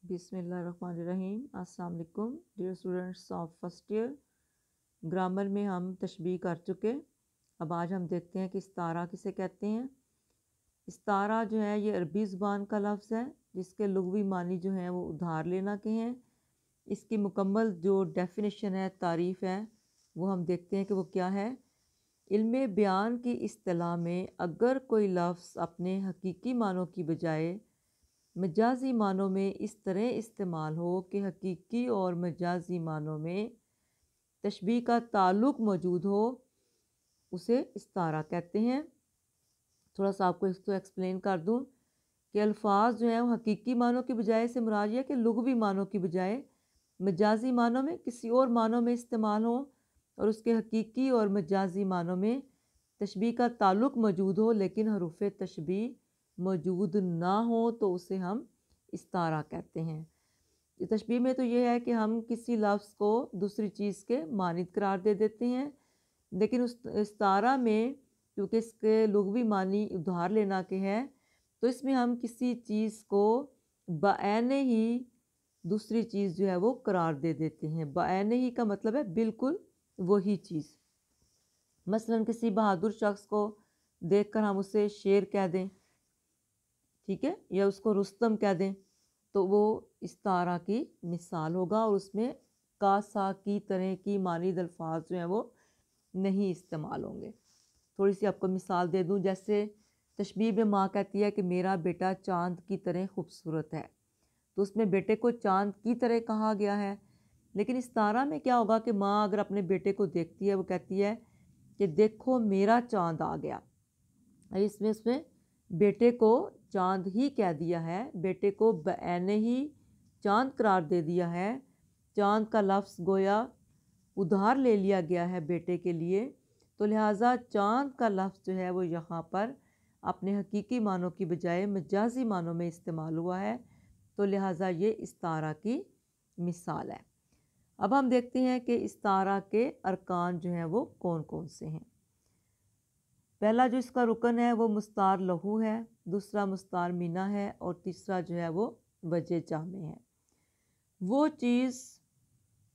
बिस्मिल्लाहिर्रहमानिर्रहीम। अस्सलाम वालेकुम dear students of first year. Grammar में हम तशबीह कर चुके। अब आज हम देखते हैं कि इस्तारा किसे कहते हैं। इस्तारा जो है ये अरबी ज़ुबान का लफ्ज़ है जिसके लुग़वी मानी जो हैं वो उधार लेना के हैं। इसकी मुकम्मल जो डेफिनेशन है, तारीफ़ है, वो हम देखते हैं कि वो क्या है। इल्मे बयान की इस्तिलाह में अगर कोई लफ्ज़ अपने हकीकी मानों की बजाय मजाजी मानों में इस तरह इस्तेमाल हो कि हकीकी और मजाजी मानों में तशबीह का ताल्लुक़ मौजूद हो, उसे इस्तारा कहते हैं। थोड़ा सा आपको इसको एक्सप्लेन कर दूं कि अल्फाज जो हैं वो हकीकी मानों की बजाय से मुराद ये है कि लुग़वी मानों की बजाय मजाजी मानों में किसी और मानों में इस्तेमाल हो और उसके हकीकी और मजाजी मानों में तशबीह का ताल्लुक़ मौजूद हो, लेकिन हरूफ तशबीह मौजूद ना हो तो उसे हम इस्तारा कहते हैं। तशबीह में तो ये है कि हम किसी लफ्ज़ को दूसरी चीज़ के मानिद करार दे देते हैं, लेकिन उस इस्तारा में क्योंकि इसके लुग़वी मानी उधार लेना के हैं, तो इसमें हम किसी चीज़ को बआने ही दूसरी चीज़ जो है वो करार दे देते हैं। बआने ही का मतलब है बिल्कुल वही चीज़। मसलन किसी बहादुर शख्स को देखकर हम उसे शेर कह दें, ठीक है, या उसको रुस्तम कह दें, तो वो इस्तारा की मिसाल होगा और उसमें कासा की तरह की मानिद अल्फाज जो हैं वो नहीं इस्तेमाल होंगे। थोड़ी सी आपको मिसाल दे दूं, जैसे तशबीह में माँ कहती है कि मेरा बेटा चाँद की तरह खूबसूरत है, तो उसमें बेटे को चाँद की तरह कहा गया है। लेकिन इस्तारा में क्या होगा कि माँ अगर अपने बेटे को देखती है, वो कहती है कि देखो मेरा चाँद आ गया। इसमें उसमें बेटे को चाँद ही कह दिया है, बेटे को बआने ही चाँद करार दे दिया है। चाँद का लफ्ज़ गोया उधार ले लिया गया है बेटे के लिए, तो लिहाजा चाँद का लफ्ज़ जो है वो यहाँ पर अपने हकीकी मानों की बजाय मजाजी मानों में इस्तेमाल हुआ है, तो लिहाजा ये इस्तारा की मिसाल है। अब हम देखते हैं कि इस्तारा के अरकान जो हैं वो कौन कौन से हैं। पहला जो इसका रुकन है वो मुस्तार लहू है, दूसरा मुस्तार मीना है और तीसरा जो है वो वजह जामे है। वो चीज़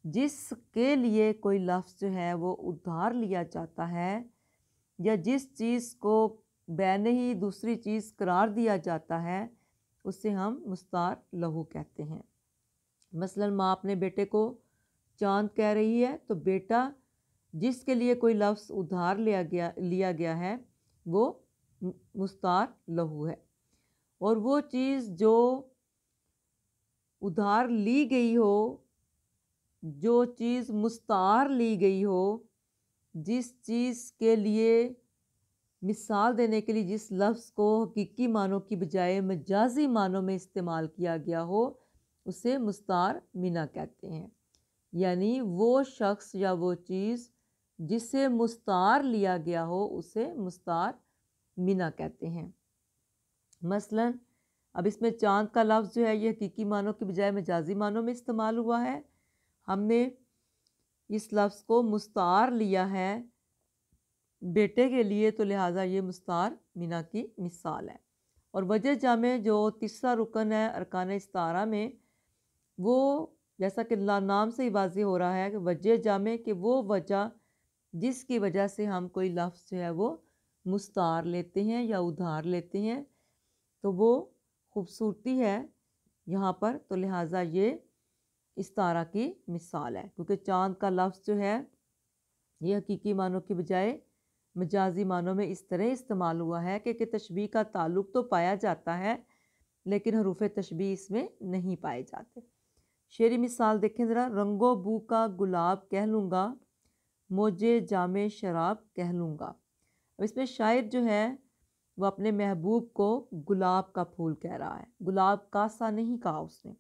जिसके लिए कोई लफ्ज़ जो है वो उधार लिया जाता है या जिस चीज़ को बैने ही दूसरी चीज़ करार दिया जाता है, उसे हम मुस्तार लहू कहते हैं। मसलन माँ अपने बेटे को चाँद कह रही है, तो बेटा जिसके लिए कोई लफ्ज़ उधार लिया गया है वो मुस्तार लहू है। और वो चीज़ जो उधार ली गई हो, जो चीज़ मुस्तार ली गई हो, जिस चीज़ के लिए मिसाल देने के लिए जिस लफ्ज़ को हकीकी मानों की बजाय मजाजी मानों में इस्तेमाल किया गया हो, उसे मुस्तार मीना कहते हैं। यानी वो शख्स या वो चीज़ जिसे मुस्तार लिया गया हो उसे मुस्तार मीना कहते हैं। मसलन अब इसमें चाँद का लफ्ज़ जो है ये हकीकी मानों की बजाय मजाजी मानों में इस्तेमाल हुआ है। हमने इस लफ्ज़ को मुस्तार लिया है बेटे के लिए, तो लिहाजा ये मुस्तार मीना की मिसाल है। और वजह जामे जो तीसरा रुकन है अरकान इस्तारा में, वो जैसा कि नाम से ही वाज़ेह हो रहा है कि वजह जामे कि वो वजह जिसकी वजह से हम कोई लफ्ज़ जो है वो मुस्तार लेते हैं या उधार लेते हैं, तो वो खूबसूरती है यहाँ पर, तो लिहाजा ये इस्तारा की मिसाल है। क्योंकि चाँद का लफ्ज़ जो है ये हकीकी मानों की बजाय मजाजी मानों में इस तरह इस्तेमाल हुआ है कि तशबीह का ताल्लुक़ तो पाया जाता है, लेकिन हरूफ तशबीह इसमें नहीं पाए जाते। शेरी मिसाल देखें ज़रा। रंगो बू का गुलाब कह लूँगा, मोजे जामे शराब कह लूँगा। अब इसमें शायर जो है वो अपने महबूब को गुलाब का फूल कह रहा है, गुलाब का सा नहीं कहा उसने।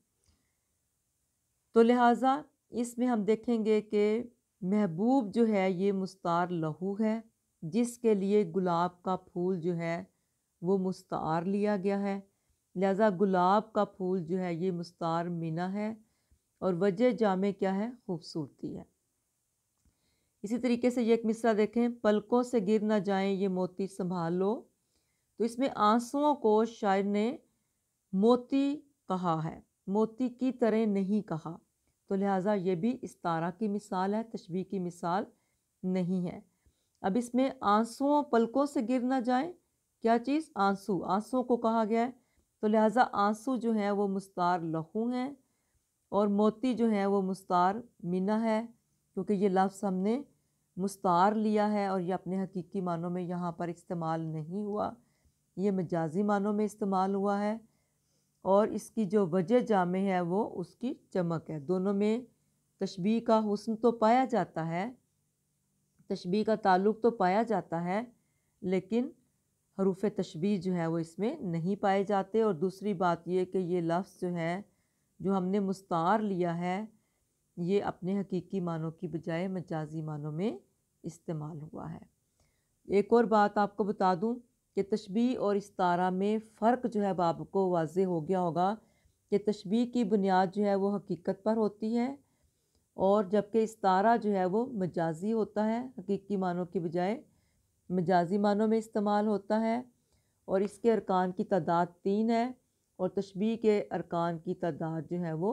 तो लिहाजा इसमें हम देखेंगे कि महबूब जो है ये मुस्तार लहू है, जिसके लिए गुलाब का फूल जो है वो मुस्तार लिया गया है। लिहाजा गुलाब का फूल जो है ये मुस्तार मीना है और वजह जामे क्या है, खूबसूरती है। इसी तरीके से ये एक मिसरा देखें। पलकों से गिर ना जाएं ये मोती संभाल लो, तो इसमें आंसुओं को शायर ने मोती कहा है। मोती की तरह नहीं कहा, तो लिहाजा ये भी इस्तारा की मिसाल है, तशबीह की मिसाल नहीं है। अब इसमें आंसुओं पलकों से गिर ना जाए, क्या चीज़? आंसू, आंसुओं को कहा गया है, तो लिहाजा आंसू जो है वो मुस्तार लहू हैं और मोती जो है वो मुस्तार मीना है, क्योंकि ये लफ्ज़ हमने मुस्तार लिया है और ये अपने हकीकी मानों में यहाँ पर इस्तेमाल नहीं हुआ, ये मजाजी मानों में इस्तेमाल हुआ है। और इसकी जो वजह जामे है वो उसकी चमक है। दोनों में तशबीह का हुस्न तो पाया जाता है, तशबीह का ताल्लुक़ तो पाया जाता है, लेकिन हरूफ तशबीह जो है वो इसमें नहीं पाए जाते। और दूसरी बात ये कि ये लफ्ज़ जो है जो हमने मुस्तार लिया है ये अपने हकीकी मानों की बजाय मजाजी मानों में इस्तेमाल हुआ है। एक और बात आपको बता दूं कि तशबीह और इस्तारा में फ़र्क जो है अब आपको वाज़ेह हो गया होगा कि तशबीह की बुनियाद जो है वो हकीकत पर होती है और जबकि इस्तारा जो है वो मजाजी होता है, हकीकी मानों की बजाय मजाजी मानों में इस्तेमाल होता है। और इसके अरकान की तादाद 3 है और तशबीह के अरकान की तादाद जो है वो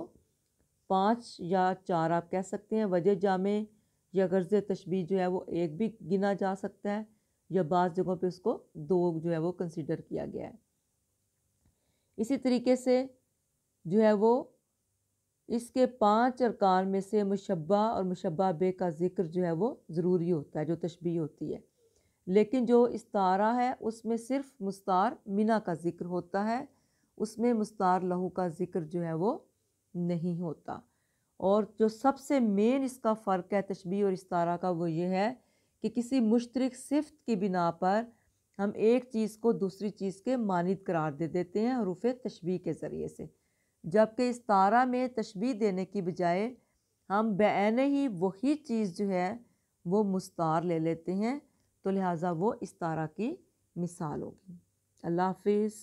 5 या 4 आप कह सकते हैं। वजह जामे या गर्ज़ तशबीह जो है वो एक भी गिना जा सकता है या बाज़ जगहों पे उसको 2 जो है वो कंसिडर किया गया है। इसी तरीके से जो है वो इसके 5 अरकान में से मुशब्बा और मुशब्बा बे का ज़िक्र जो है वो ज़रूरी होता है, जो तशबीह होती है। लेकिन जो इस्तारा है उसमें सिर्फ मुस्तार मिना का ज़िक्र होता है, उसमें मुस्तार लहू का ज़िक्र जो है वो नहीं होता। और जो सबसे मेन इसका फ़र्क है तशबीह और इस्तारा का वो ये है कि किसी मुश्तरक सिफ़त की बिना पर हम एक चीज़ को दूसरी चीज़ के मानिद करार दे देते हैं हरूफ तशबीह के ज़रिए से, जबकि इस्तारा में तशबीह देने की बजाय हम बेऐने ही वही चीज़ जो है वो मुस्तार ले लेते हैं, तो लिहाजा वो इस्तारा की मिसाल होगी। अल्लाह हाफिज़।